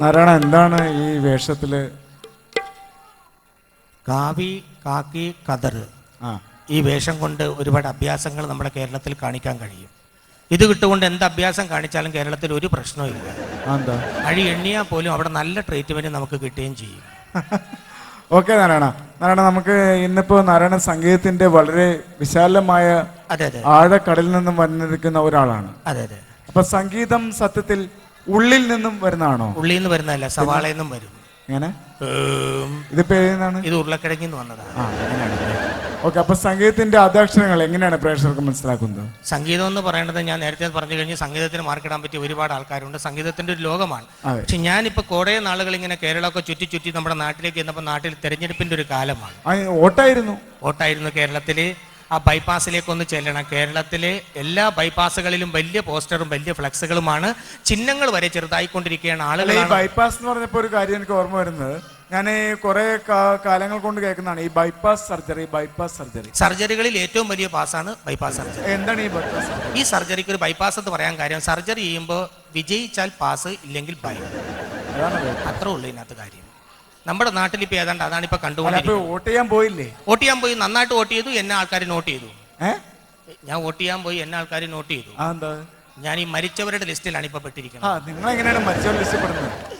നാരായണ, എന്താണ് ഈ വേഷത്തില്? കാവി, കാക്കി, കതർ, ആ, ഈ വേഷം കൊണ്ട് ഒരുപാട് അഭ്യാസങ്ങൾ നമ്മുടെ കേരളത്തിൽ കാണിക്കാൻ കഴിയും. ഇത് കിട്ടുകൊണ്ട് എന്ത് അഭ്യാസം കാണിച്ചാലും കേരളത്തിൽ ഒരു പ്രശ്നവും ഇല്ല. എന്താ അഴി എണ്ണിയാൽ പോലും അവിടെ നല്ല ട്രീറ്റ്മെന്റ് നമുക്ക് കിട്ടുകയും ചെയ്യും. ഓക്കെ നാരായണ, നമുക്ക് ഇന്നിപ്പോ നാരായണ സംഗീതത്തിന്റെ വളരെ വിശാലമായ അതെ അതെ ആഴക്കടലിൽ നിന്നും വന്നിരിക്കുന്ന ഒരാളാണ്. അതെ അതെ. അപ്പൊ സംഗീതം സത്യത്തിൽ ഉള്ളിൽ നിന്നും വരുന്നതാണോ? ഉള്ളിൽ നിന്ന് വരുന്നതല്ല, സവാളയിൽ നിന്നും വരും. എങ്ങനെ? ഇതിപ്പോ ഏതാണ്? ഇത് ഉരുളക്കിഴങ്ങിൽ നിന്ന് വന്നതാണ്. ഓക്കെ, അപ്പൊ സംഗീതത്തിന്റെ ആദ്യാക്ഷരങ്ങൾ എങ്ങനെയാണ് പ്രേക്ഷകർക്ക് മനസ്സിലാക്കുന്നത്? സംഗീതം എന്ന് പറയുന്നത് ഞാൻ നേരത്തെ പറഞ്ഞു കഴിഞ്ഞ് സംഗീതത്തിന് മാർക്കിടാൻ പറ്റിയ ഒരുപാട് ആൾക്കാരുണ്ട്. സംഗീതത്തിന്റെ ഒരു ലോകമാണ്. പക്ഷെ ഞാനിപ്പോ കുറെ നാളുകൾ ഇങ്ങനെ കേരളമൊക്കെ ചുറ്റി നമ്മുടെ നാട്ടിലേക്ക് ചെന്നപ്പോൾ നാട്ടിൽ തെരഞ്ഞെടുപ്പിന്റെ ഒരു കാലമാണ്. വോട്ടായിരുന്നു കേരളത്തില്. ആ ബൈപ്പാസിലേക്ക് ഒന്ന് ചെല്ലണം. കേരളത്തിലെ എല്ലാ ബൈപ്പാസുകളിലും വലിയ പോസ്റ്ററും വലിയ ഫ്ലക്സുകളുമാണ്. ചിഹ്നങ്ങൾ വരെ ചെറുതായിക്കൊണ്ടിരിക്കുകയാണ്. ആളുകൾ ബൈപ്പാസ് എന്ന് പറഞ്ഞപ്പോ ഒരു കാര്യം എനിക്ക് ഓർമ്മ വരുന്നത്, ഞാൻ കുറെ കാലങ്ങൾ കൊണ്ട് കേൾക്കുന്നതാണ് ഈ ബൈപ്പാസ് സർജറി. സർജറികളിൽ ഏറ്റവും വലിയ പാസ്സാണ് ബൈപ്പാസ് സർജറി. എന്താണ് ഈ ബൈപ്പാസ്? ഈ സർജറിക്ക് ഒരു ബൈപ്പാസ് എന്ന് പറയാൻ കാര്യം, സർജറി ചെയ്യുമ്പോൾ വിജയിച്ചാൽ പാസ്, ഇല്ലെങ്കിൽ ബൈ. അത്രേ ഉള്ളൂ ഇതിനകത്ത് കാര്യം. നമ്മുടെ നാട്ടിൽ ഇപ്പൊ ഏതാണ്ട് അതാണ് ഇപ്പൊ കണ്ടുകൊണ്ടിരിക്കുന്നത്. വോട്ട് ചെയ്യാൻ പോയി, നന്നായിട്ട് വോട്ട് ചെയ്തു. എന്നെ ആൾക്കാർ നോട്ട് ചെയ്തു. ഞാൻ വോട്ട് ചെയ്യാൻ പോയി, എന്നെ ആൾക്കാർ നോട്ട് ചെയ്തു. ഞാൻ ഈ മരിച്ചവരുടെ ലിസ്റ്റിലാണ് ഇപ്പൊ പെട്ടിരിക്കുന്നത്. നിങ്ങൾ എങ്ങനെയാണ് മരിച്ചവരുടെ ലിസ്റ്റിൽ പെടുന്നത്?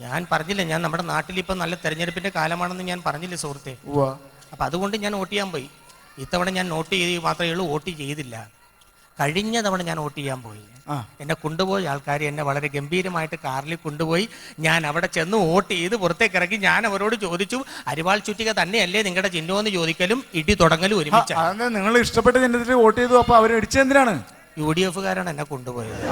ഞാൻ പറഞ്ഞില്ലേ, ഞാൻ നമ്മുടെ നാട്ടിൽ ഇപ്പൊ നല്ല തെരഞ്ഞെടുപ്പിന്റെ കാലമാണെന്ന് ഞാൻ പറഞ്ഞില്ലേ സുഹൃത്തെ. അപ്പൊ അതുകൊണ്ട് ഞാൻ വോട്ട് ചെയ്യാൻ പോയി. ഇത്തവണ ഞാൻ നോട്ട് ചെയ്ത് മാത്രമേ ഉള്ളൂ, വോട്ട് ചെയ്തില്ല. കഴിഞ്ഞ തവണ ഞാൻ വോട്ട് ചെയ്യാൻ പോയി. എന്നെ കൊണ്ടുപോയി ആൾക്കാർ എന്നെ വളരെ ഗംഭീരമായിട്ട് കാറിൽ കൊണ്ടുപോയി. ഞാൻ അവിടെ ചെന്ന് വോട്ട് ചെയ്ത് പുറത്തേക്ക് ഇറങ്ങി. ഞാൻ അവരോട് ചോദിച്ചു, അരിവാൾ ചുറ്റിക തന്നെയല്ലേ നിങ്ങളുടെ ചിഹ്നമെന്ന് ചോദിക്കലും ഇടി തുടങ്ങലും ഒരുമിച്ച്. നിങ്ങൾ ഇഷ്ടപ്പെട്ട ചിഹ്നത്തിൽ വോട്ട് ചെയ്തു, അപ്പൊ അവർ ഇടിച്ചെന്തിനാണ്? UDF കാരാണ് എന്നെ കൊണ്ടുപോയത്.